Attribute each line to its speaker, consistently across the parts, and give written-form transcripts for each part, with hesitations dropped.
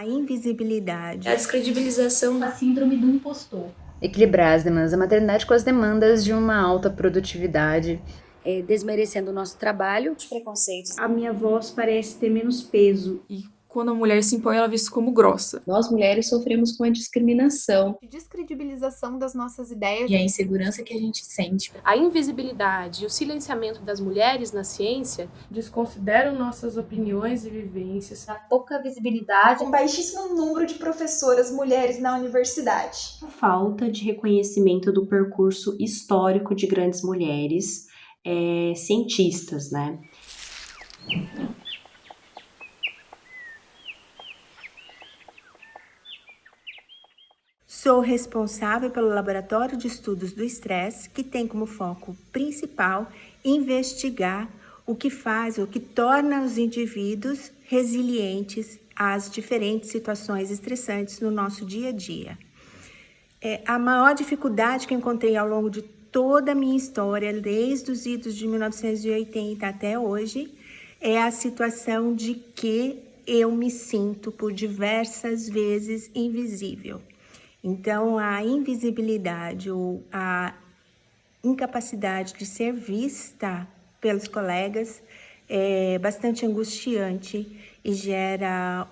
Speaker 1: A invisibilidade.
Speaker 2: A descredibilização
Speaker 3: da síndrome do impostor.
Speaker 4: Equilibrar as demandas da maternidade com as demandas de uma alta produtividade.
Speaker 5: Desmerecendo o nosso trabalho.
Speaker 6: Os preconceitos.
Speaker 7: A minha voz parece ter menos peso.
Speaker 8: E quando a mulher se impõe, ela é vista como grossa.
Speaker 9: Nós mulheres sofremos com a discriminação.
Speaker 10: A descredibilização das nossas ideias.
Speaker 9: E a insegurança que a gente sente.
Speaker 11: A invisibilidade e o silenciamento das mulheres na ciência
Speaker 12: desconsideram nossas opiniões e vivências.
Speaker 13: A pouca visibilidade.
Speaker 14: Um baixíssimo número de professoras mulheres na universidade.
Speaker 15: A falta de reconhecimento do percurso histórico de grandes mulheres cientistas, né?
Speaker 1: Sou responsável pelo Laboratório de Estudos do Estresse, que tem como foco principal investigar o que torna os indivíduos resilientes às diferentes situações estressantes no nosso dia a dia. A maior dificuldade que eu encontrei ao longo de toda a minha história, desde os idos de 1980 até hoje, é a situação de que eu me sinto por diversas vezes invisível. Então, a invisibilidade ou a incapacidade de ser vista pelos colegas é bastante angustiante e gera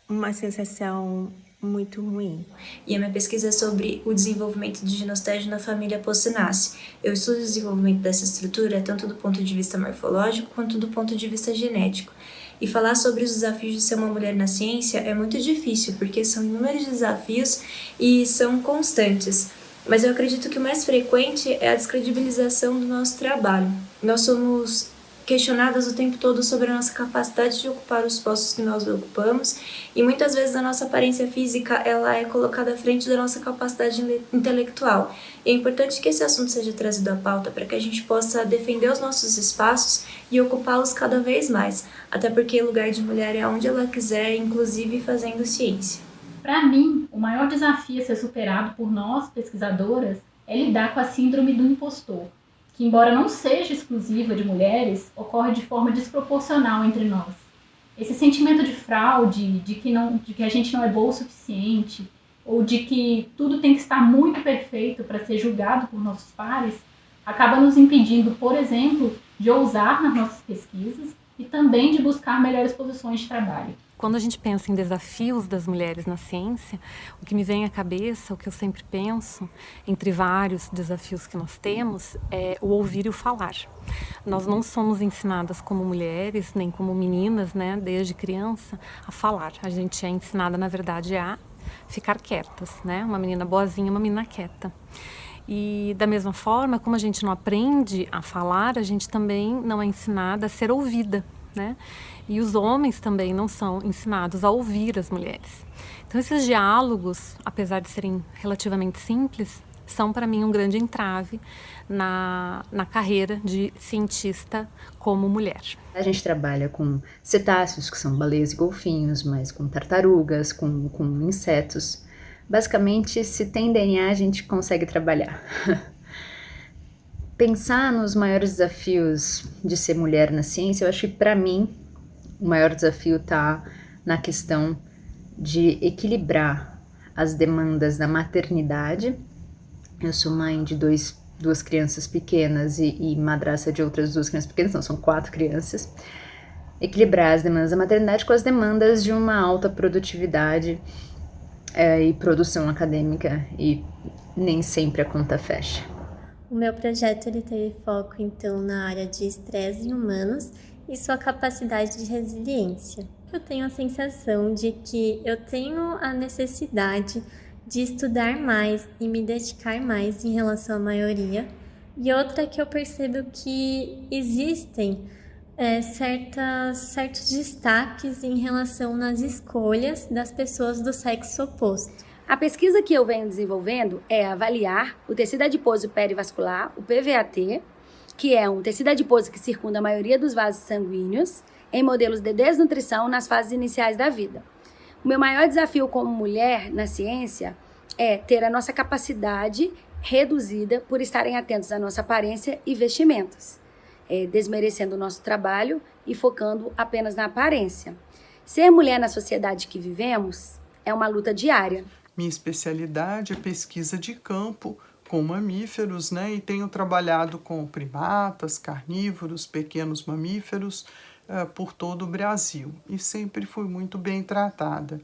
Speaker 1: uma sensação muito ruim.
Speaker 2: E a minha pesquisa é sobre o desenvolvimento de ginostégio na família Possinassi. Eu estudo o desenvolvimento dessa estrutura tanto do ponto de vista morfológico quanto do ponto de vista genético. E falar sobre os desafios de ser uma mulher na ciência é muito difícil, porque são inúmeros desafios e são constantes. Mas eu acredito que o mais frequente é a descredibilização do nosso trabalho. Nós somos questionadas o tempo todo sobre a nossa capacidade de ocupar os postos que nós ocupamos, e muitas vezes a nossa aparência física ela é colocada à frente da nossa capacidade intelectual. E é importante que esse assunto seja trazido à pauta para que a gente possa defender os nossos espaços e ocupá-los cada vez mais, até porque o lugar de mulher é onde ela quiser, inclusive fazendo ciência.
Speaker 3: Para mim, o maior desafio a ser superado por nós, pesquisadoras, é lidar com a síndrome do impostor, que, embora não seja exclusiva de mulheres, ocorre de forma desproporcional entre nós. Esse sentimento de fraude, de que a gente não é boa o suficiente, ou de que tudo tem que estar muito perfeito para ser julgado por nossos pares, acaba nos impedindo, por exemplo, de ousar nas nossas pesquisas e também de buscar melhores posições de trabalho.
Speaker 16: Quando a gente pensa em desafios das mulheres na ciência, o que me vem à cabeça, o que eu sempre penso, entre vários desafios que nós temos, é o ouvir e o falar. Nós não somos ensinadas como mulheres, nem como meninas, né, desde criança, a falar. A gente é ensinada, na verdade, a ficar quietas, né? Uma menina boazinha, uma menina quieta. E da mesma forma, como a gente não aprende a falar, a gente também não é ensinada a ser ouvida, né? E os homens também não são ensinados a ouvir as mulheres. Então esses diálogos, apesar de serem relativamente simples, são para mim um grande entrave na carreira de cientista como mulher.
Speaker 4: A gente trabalha com cetáceos, que são baleias e golfinhos, mas com tartarugas, com insetos. Basicamente, se tem DNA, a gente consegue trabalhar. Pensar nos maiores desafios de ser mulher na ciência, eu acho que para mim o maior desafio está na questão de equilibrar as demandas da maternidade. Eu sou mãe de duas crianças pequenas e madrasta de outras duas crianças pequenas, não, são 4 crianças. Equilibrar as demandas da maternidade com as demandas de uma alta produtividade e produção acadêmica, e nem sempre a conta fecha.
Speaker 17: O meu projeto ele teve foco então na área de estresse em humanos e sua capacidade de resiliência. Eu tenho a sensação de que eu tenho a necessidade de estudar mais e me dedicar mais em relação à maioria. E outra que eu percebo que existem certos destaques em relação nas escolhas das pessoas do sexo oposto.
Speaker 5: A pesquisa que eu venho desenvolvendo é avaliar o tecido adiposo perivascular, o PVAT, que é um tecido adiposo que circunda a maioria dos vasos sanguíneos, em modelos de desnutrição nas fases iniciais da vida. O meu maior desafio como mulher na ciência é ter a nossa capacidade reduzida por estarem atentos à nossa aparência e vestimentos, desmerecendo o nosso trabalho e focando apenas na aparência. Ser mulher na sociedade que vivemos é uma luta diária.
Speaker 6: Minha especialidade é pesquisa de campo com mamíferos, né? E tenho trabalhado com primatas, carnívoros, pequenos mamíferos por todo o Brasil. E sempre fui muito bem tratada.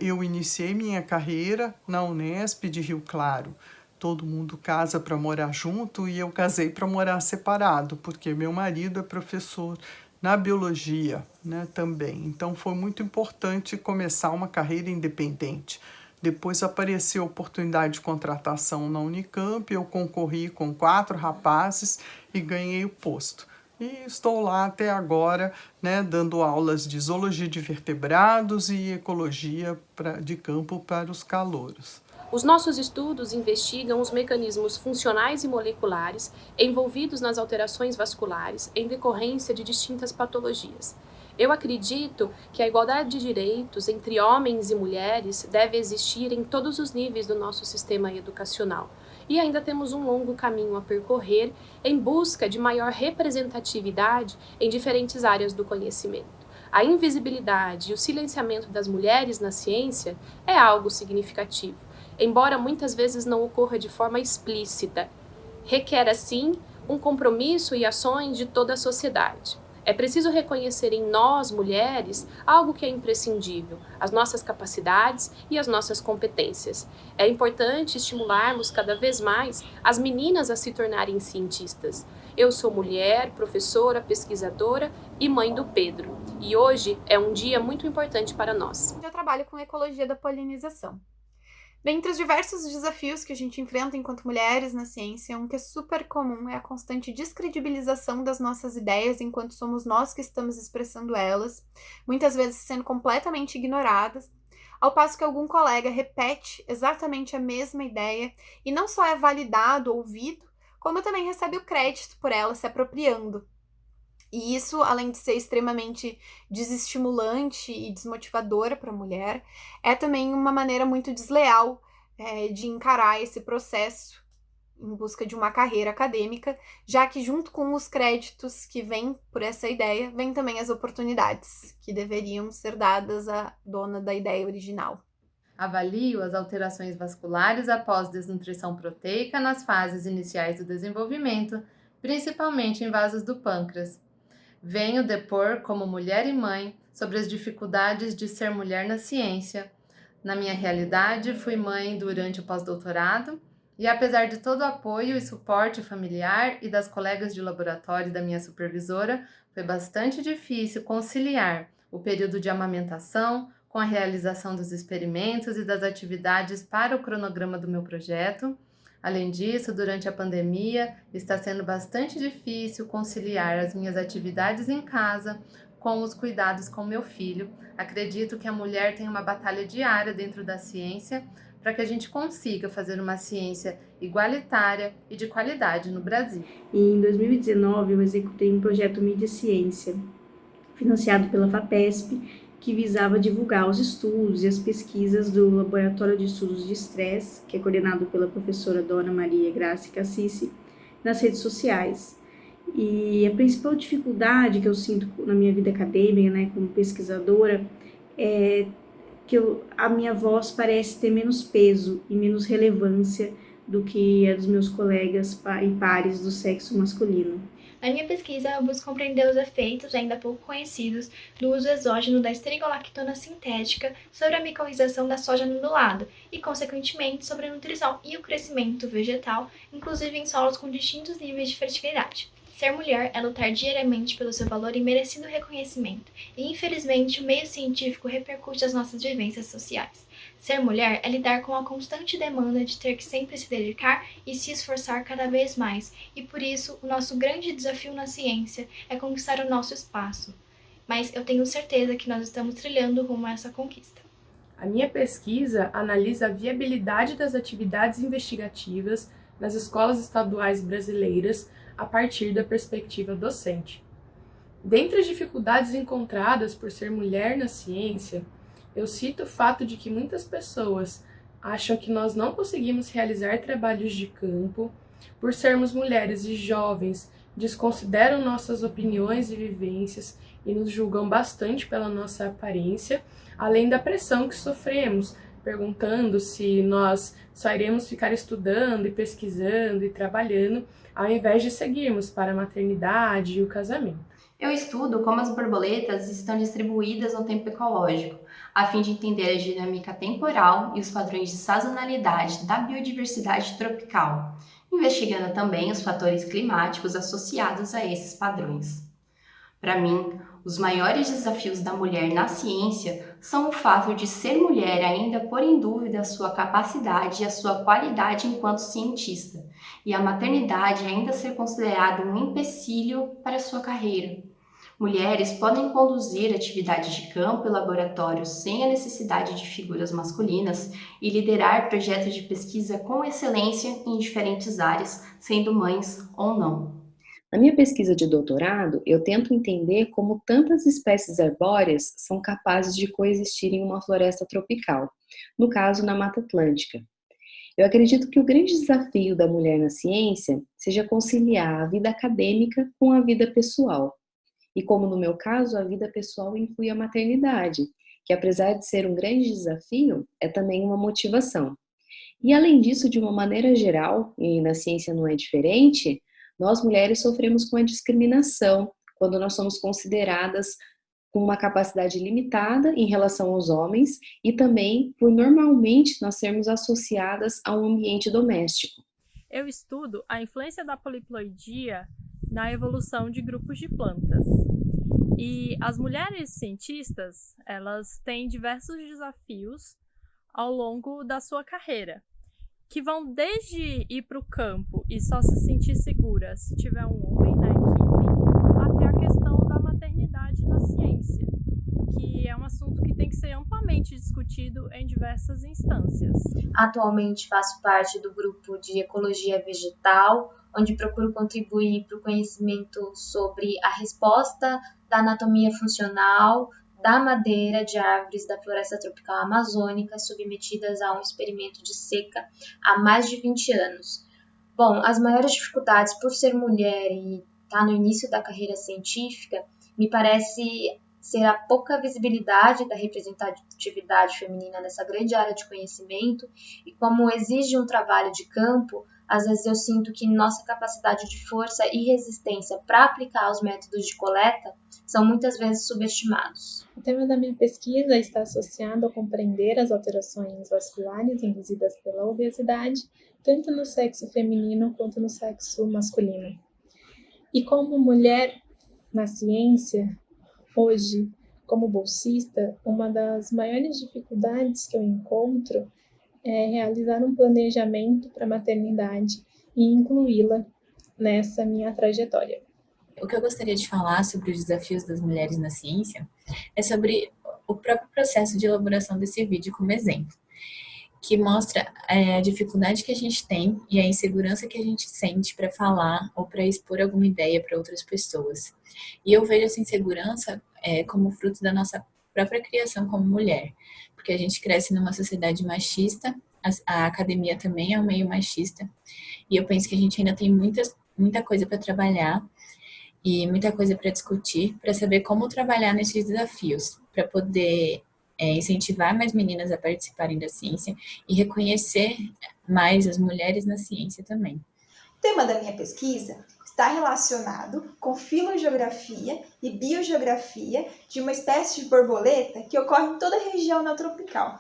Speaker 6: Eu iniciei minha carreira na Unesp de Rio Claro. Todo mundo casa para morar junto e eu casei para morar separado, porque meu marido é professor na biologia, né, também. Então foi muito importante começar uma carreira independente. Depois apareceu a oportunidade de contratação na Unicamp, eu concorri com 4 rapazes e ganhei o posto. E estou lá até agora, né, dando aulas de zoologia de vertebrados e ecologia de campo para os calouros.
Speaker 11: Os nossos estudos investigam os mecanismos funcionais e moleculares envolvidos nas alterações vasculares em decorrência de distintas patologias. Eu acredito que a igualdade de direitos entre homens e mulheres deve existir em todos os níveis do nosso sistema educacional. E ainda temos um longo caminho a percorrer em busca de maior representatividade em diferentes áreas do conhecimento. A invisibilidade e o silenciamento das mulheres na ciência é algo significativo, embora muitas vezes não ocorra de forma explícita. Requer, assim, um compromisso e ações de toda a sociedade. É preciso reconhecer em nós, mulheres, algo que é imprescindível, as nossas capacidades e as nossas competências. É importante estimularmos cada vez mais as meninas a se tornarem cientistas. Eu sou mulher, professora, pesquisadora e mãe do Pedro. E hoje é um dia muito importante para nós.
Speaker 10: Eu trabalho com ecologia da polinização. Dentre os diversos desafios que a gente enfrenta enquanto mulheres na ciência, um que é super comum é a constante descredibilização das nossas ideias enquanto somos nós que estamos expressando elas, muitas vezes sendo completamente ignoradas, ao passo que algum colega repete exatamente a mesma ideia e não só é validado, ouvido, como também recebe o crédito por ela se apropriando. E isso, além de ser extremamente desestimulante e desmotivadora para a mulher, é também uma maneira muito desleal de encarar esse processo em busca de uma carreira acadêmica, já que junto com os créditos que vêm por essa ideia, vêm também as oportunidades que deveriam ser dadas à dona da ideia original.
Speaker 13: Avalio as alterações vasculares após desnutrição proteica nas fases iniciais do desenvolvimento, principalmente em vasos do pâncreas. Venho depor como mulher e mãe sobre as dificuldades de ser mulher na ciência. Na minha realidade, fui mãe durante o pós-doutorado e, apesar de todo o apoio e suporte familiar e das colegas de laboratório da minha supervisora, foi bastante difícil conciliar o período de amamentação com a realização dos experimentos e das atividades para o cronograma do meu projeto. Além disso, durante a pandemia, está sendo bastante difícil conciliar as minhas atividades em casa com os cuidados com meu filho. Acredito que a mulher tem uma batalha diária dentro da ciência para que a gente consiga fazer uma ciência igualitária e de qualidade no Brasil.
Speaker 7: Em 2019, eu executei um projeto Mídia Ciência, financiado pela FAPESP, que visava divulgar os estudos e as pesquisas do Laboratório de Estudos de Estresse, que é coordenado pela professora Dona Maria Graça Cassici, nas redes sociais. E a principal dificuldade que eu sinto na minha vida acadêmica, né, como pesquisadora, é que a minha voz parece ter menos peso e menos relevância do que a dos meus colegas e pares do sexo masculino.
Speaker 18: Na minha pesquisa, eu busco compreender os efeitos, ainda pouco conhecidos, do uso exógeno da esterigolactona sintética sobre a micorrização da soja nodulada e, consequentemente, sobre a nutrição e o crescimento vegetal, inclusive em solos com distintos níveis de fertilidade. Ser mulher é lutar diariamente pelo seu valor e merecido reconhecimento, e, infelizmente, o meio científico repercute as nossas vivências sociais. Ser mulher é lidar com a constante demanda de ter que sempre se dedicar e se esforçar cada vez mais, e por isso o nosso grande desafio na ciência é conquistar o nosso espaço. Mas eu tenho certeza que nós estamos trilhando rumo a essa conquista.
Speaker 12: A minha pesquisa analisa a viabilidade das atividades investigativas nas escolas estaduais brasileiras a partir da perspectiva docente. Dentre as dificuldades encontradas por ser mulher na ciência, eu cito o fato de que muitas pessoas acham que nós não conseguimos realizar trabalhos de campo por sermos mulheres e jovens, desconsideram nossas opiniões e vivências e nos julgam bastante pela nossa aparência, além da pressão que sofremos, perguntando se nós só iremos ficar estudando e pesquisando e trabalhando, ao invés de seguirmos para a maternidade e o casamento.
Speaker 19: Eu estudo como as borboletas estão distribuídas no tempo ecológico, a fim de entender a dinâmica temporal e os padrões de sazonalidade da biodiversidade tropical, investigando também os fatores climáticos associados a esses padrões. Para mim, os maiores desafios da mulher na ciência são o fato de ser mulher ainda pôr em dúvida a sua capacidade e a sua qualidade enquanto cientista, e a maternidade ainda ser considerada um empecilho para a sua carreira. Mulheres podem conduzir atividades de campo e laboratório sem a necessidade de figuras masculinas e liderar projetos de pesquisa com excelência em diferentes áreas, sendo mães ou não.
Speaker 20: Na minha pesquisa de doutorado, eu tento entender como tantas espécies arbóreas são capazes de coexistir em uma floresta tropical, no caso na Mata Atlântica. Eu acredito que o grande desafio da mulher na ciência seja conciliar a vida acadêmica com a vida pessoal. E como no meu caso, a vida pessoal inclui a maternidade, que apesar de ser um grande desafio, é também uma motivação. E além disso, de uma maneira geral, e na ciência não é diferente, nós mulheres sofremos com a discriminação quando nós somos consideradas com uma capacidade limitada em relação aos homens e também por normalmente nós sermos associadas a um ambiente doméstico.
Speaker 21: Eu estudo a influência da poliploidia na evolução de grupos de plantas. E as mulheres cientistas, elas têm diversos desafios ao longo da sua carreira, que vão desde ir para o campo e só se sentir segura se tiver um homem na equipe, até a questão da maternidade na ciência, que é um assunto que tem que ser amplamente discutido em diversas instâncias.
Speaker 22: Atualmente faço parte do grupo de ecologia vegetal, onde procuro contribuir para o conhecimento sobre a resposta da anatomia funcional da madeira de árvores da floresta tropical amazônica submetidas a um experimento de seca há mais de 20 anos. Bom, as maiores dificuldades por ser mulher e estar no início da carreira científica me parece ser a pouca visibilidade da representatividade feminina nessa grande área de conhecimento e como exige um trabalho de campo, às vezes eu sinto que nossa capacidade de força e resistência para aplicar os métodos de coleta são muitas vezes subestimados.
Speaker 23: O tema da minha pesquisa está associado a compreender as alterações vasculares induzidas pela obesidade, tanto no sexo feminino quanto no sexo masculino. E como mulher na ciência, hoje, como bolsista, uma das maiores dificuldades que eu encontro é realizar um planejamento para a maternidade e incluí-la nessa minha trajetória.
Speaker 9: O que eu gostaria de falar sobre os desafios das mulheres na ciência é sobre o próprio processo de elaboração desse vídeo como exemplo, que mostra a dificuldade que a gente tem e a insegurança que a gente sente para falar ou para expor alguma ideia para outras pessoas. E eu vejo essa insegurança como fruto da nossa própria criação como mulher, porque a gente cresce numa sociedade machista, a academia também é um meio machista, e eu penso que a gente ainda tem muita coisa para trabalhar e muita coisa para discutir, para saber como trabalhar nesses desafios, para poder incentivar mais meninas a participarem da ciência e reconhecer mais as mulheres na ciência também.
Speaker 14: O tema da minha pesquisa está relacionado com filogeografia e biogeografia de uma espécie de borboleta que ocorre em toda a região neotropical.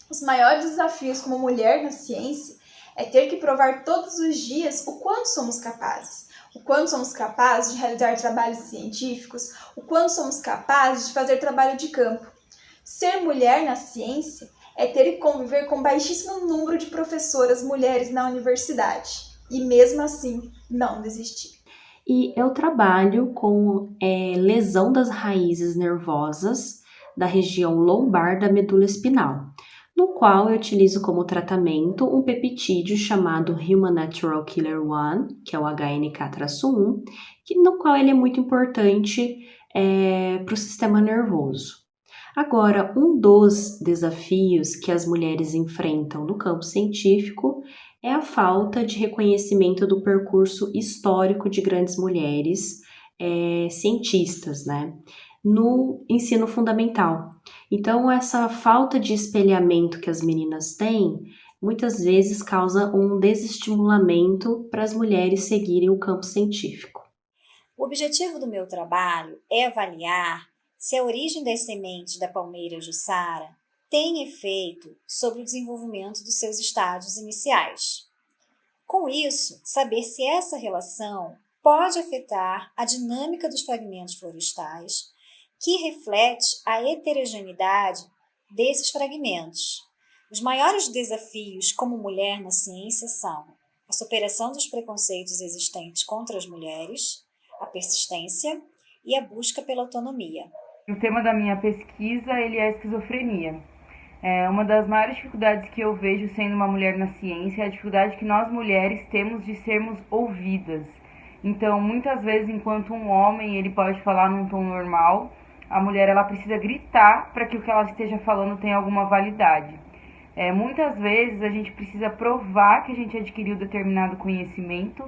Speaker 14: Os maiores desafios como mulher na ciência é ter que provar todos os dias o quanto somos capazes de realizar trabalhos científicos, o quanto somos capazes de fazer trabalho de campo. Ser mulher na ciência é ter que conviver com baixíssimo número de professoras mulheres na universidade e, mesmo assim, não desistir.
Speaker 15: E eu trabalho com lesão das raízes nervosas da região lombar da medula espinal, no qual eu utilizo como tratamento um peptídeo chamado Human Natural Killer 1, que é o HNK-1, no qual ele é muito importante para o sistema nervoso. Agora, um dos desafios que as mulheres enfrentam no campo científico é a falta de reconhecimento do percurso histórico de grandes mulheres cientistas, né? no ensino fundamental. Então, essa falta de espelhamento que as meninas têm, muitas vezes causa um desestimulamento para as mulheres seguirem o campo científico.
Speaker 1: O objetivo do meu trabalho é avaliar se a origem das sementes da palmeira jussara tem efeito sobre o desenvolvimento dos seus estágios iniciais. Com isso, saber se essa relação pode afetar a dinâmica dos fragmentos florestais, que reflete a heterogeneidade desses fragmentos. Os maiores desafios como mulher na ciência são a superação dos preconceitos existentes contra as mulheres, a persistência e a busca pela autonomia.
Speaker 2: O tema da minha pesquisa ele é a esquizofrenia. Uma das maiores dificuldades que eu vejo sendo uma mulher na ciência é a dificuldade que nós mulheres temos de sermos ouvidas. Então, muitas vezes, enquanto um homem ele pode falar num tom normal, a mulher ela precisa gritar para que o que ela esteja falando tenha alguma validade. Muitas vezes a gente precisa provar que a gente adquiriu determinado conhecimento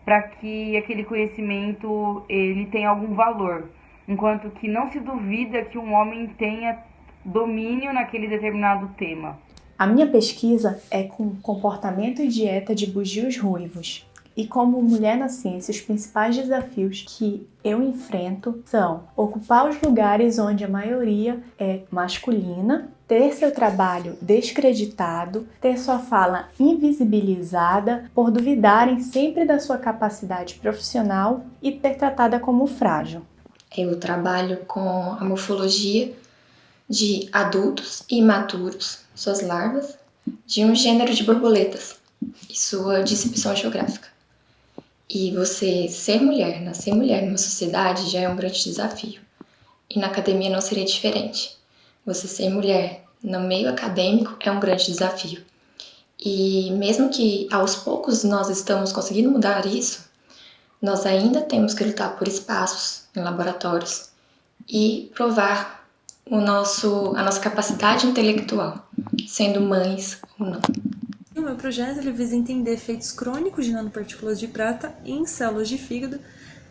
Speaker 2: para que aquele conhecimento ele tenha algum valor, enquanto que não se duvida que um homem tenha domínio naquele determinado tema.
Speaker 8: A minha pesquisa é com comportamento e dieta de bugios ruivos. E como mulher na ciência, os principais desafios que eu enfrento são ocupar os lugares onde a maioria é masculina, ter seu trabalho descreditado, ter sua fala invisibilizada por duvidarem sempre da sua capacidade profissional e ser tratada como frágil.
Speaker 24: Eu trabalho com a morfologia de adultos e imaturos, suas larvas, de um gênero de borboletas e sua distribuição geográfica. E você ser mulher, nascer mulher numa sociedade já é um grande desafio. E na academia não seria diferente. Você ser mulher no meio acadêmico é um grande desafio. E mesmo que aos poucos nós estamos conseguindo mudar isso, nós ainda temos que lutar por espaços em laboratórios e provar a nossa capacidade intelectual, sendo mães ou não.
Speaker 25: O meu projeto ele visa entender efeitos crônicos de nanopartículas de prata em células de fígado,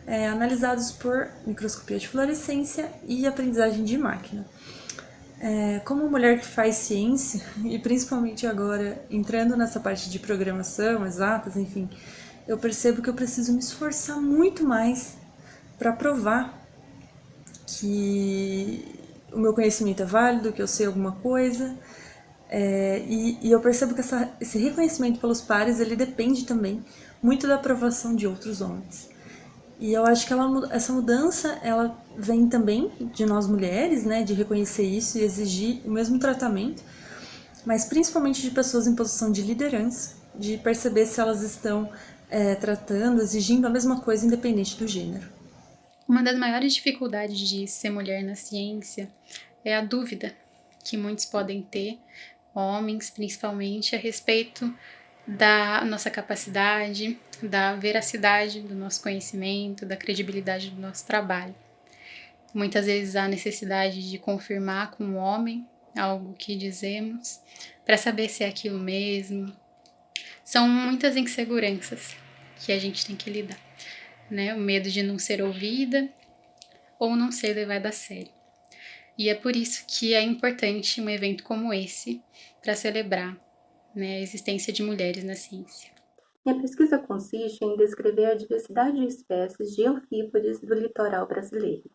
Speaker 25: analisados por microscopia de fluorescência e aprendizagem de máquina. Como mulher que faz ciência, e principalmente agora entrando nessa parte de programação, exatas, enfim, eu percebo que eu preciso me esforçar muito mais para provar que o meu conhecimento é válido, que eu sei alguma coisa, e eu percebo que esse reconhecimento pelos pares, ele depende também muito da aprovação de outros homens. E eu acho que essa mudança, ela vem também de nós mulheres, né, de reconhecer isso e exigir o mesmo tratamento, mas principalmente de pessoas em posição de liderança, de perceber se elas estão tratando, exigindo a mesma coisa independente do gênero.
Speaker 26: Uma das maiores dificuldades de ser mulher na ciência é a dúvida que muitos podem ter, homens principalmente, a respeito da nossa capacidade, da veracidade do nosso conhecimento, da credibilidade do nosso trabalho. Muitas vezes há necessidade de confirmar com o homem algo que dizemos, para saber se é aquilo mesmo. São muitas inseguranças que a gente tem que lidar, né? O medo de não ser ouvida ou não ser levada a sério. E é por isso que é importante um evento como esse para celebrar, né, a existência de mulheres na ciência.
Speaker 27: Minha pesquisa consiste em descrever a diversidade de espécies de anfípodes do litoral brasileiro.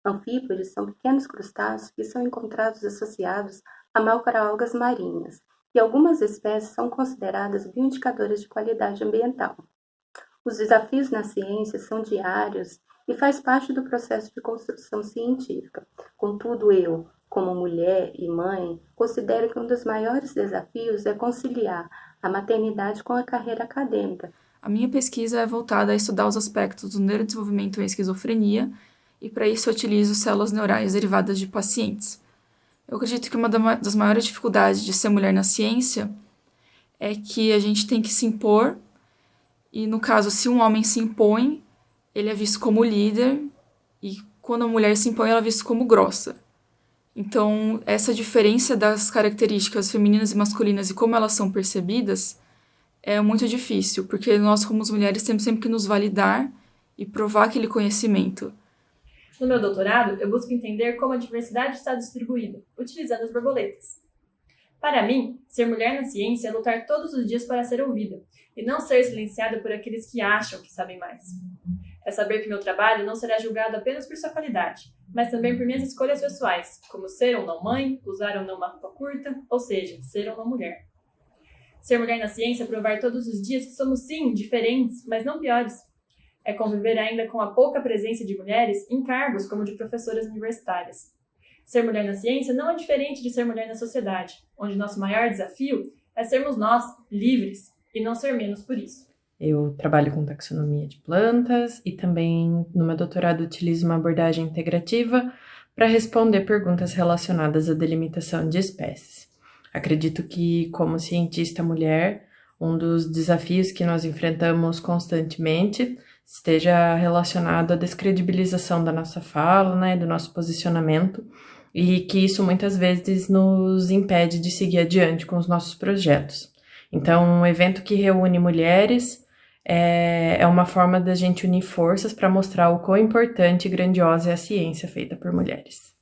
Speaker 27: Anfípodes são pequenos crustáceos que são encontrados associados a macroalgas marinhas, e algumas espécies são consideradas bioindicadoras de qualidade ambiental. Os desafios na ciência são diários e faz parte do processo de construção científica. Contudo, eu, como mulher e mãe, considero que um dos maiores desafios é conciliar a maternidade com a carreira acadêmica.
Speaker 28: A minha pesquisa é voltada a estudar os aspectos do neurodesenvolvimento em esquizofrenia e para isso eu utilizo células neurais derivadas de pacientes. Eu acredito que uma das maiores dificuldades de ser mulher na ciência é que a gente tem que se impor e, no caso, se um homem se impõe, ele é visto como líder e quando a mulher se impõe, ela é vista como grossa. Então, essa diferença das características femininas e masculinas e como elas são percebidas é muito difícil, porque nós, como mulheres, temos sempre que nos validar e provar aquele conhecimento.
Speaker 3: No meu doutorado, eu busco entender como a diversidade está distribuída, utilizando as borboletas. Para mim, ser mulher na ciência é lutar todos os dias para ser ouvida, e não ser silenciada por aqueles que acham que sabem mais. É saber que meu trabalho não será julgado apenas por sua qualidade, mas também por minhas escolhas pessoais, como ser ou não mãe, usar ou não uma roupa curta, ou seja, ser ou não mulher. Ser mulher na ciência é provar todos os dias que somos sim diferentes, mas não piores. É conviver ainda com a pouca presença de mulheres em cargos como de professoras universitárias. Ser mulher na ciência não é diferente de ser mulher na sociedade, onde nosso maior desafio é sermos nós, livres, e não ser menos por isso.
Speaker 4: Eu trabalho com taxonomia de plantas e também no meu doutorado utilizo uma abordagem integrativa para responder perguntas relacionadas à delimitação de espécies. Acredito que, como cientista mulher, um dos desafios que nós enfrentamos constantemente esteja relacionado à descredibilização da nossa fala, né, do nosso posicionamento, e que isso muitas vezes nos impede de seguir adiante com os nossos projetos. Então, um evento que reúne mulheres é uma forma da gente unir forças para mostrar o quão importante e grandiosa é a ciência feita por mulheres.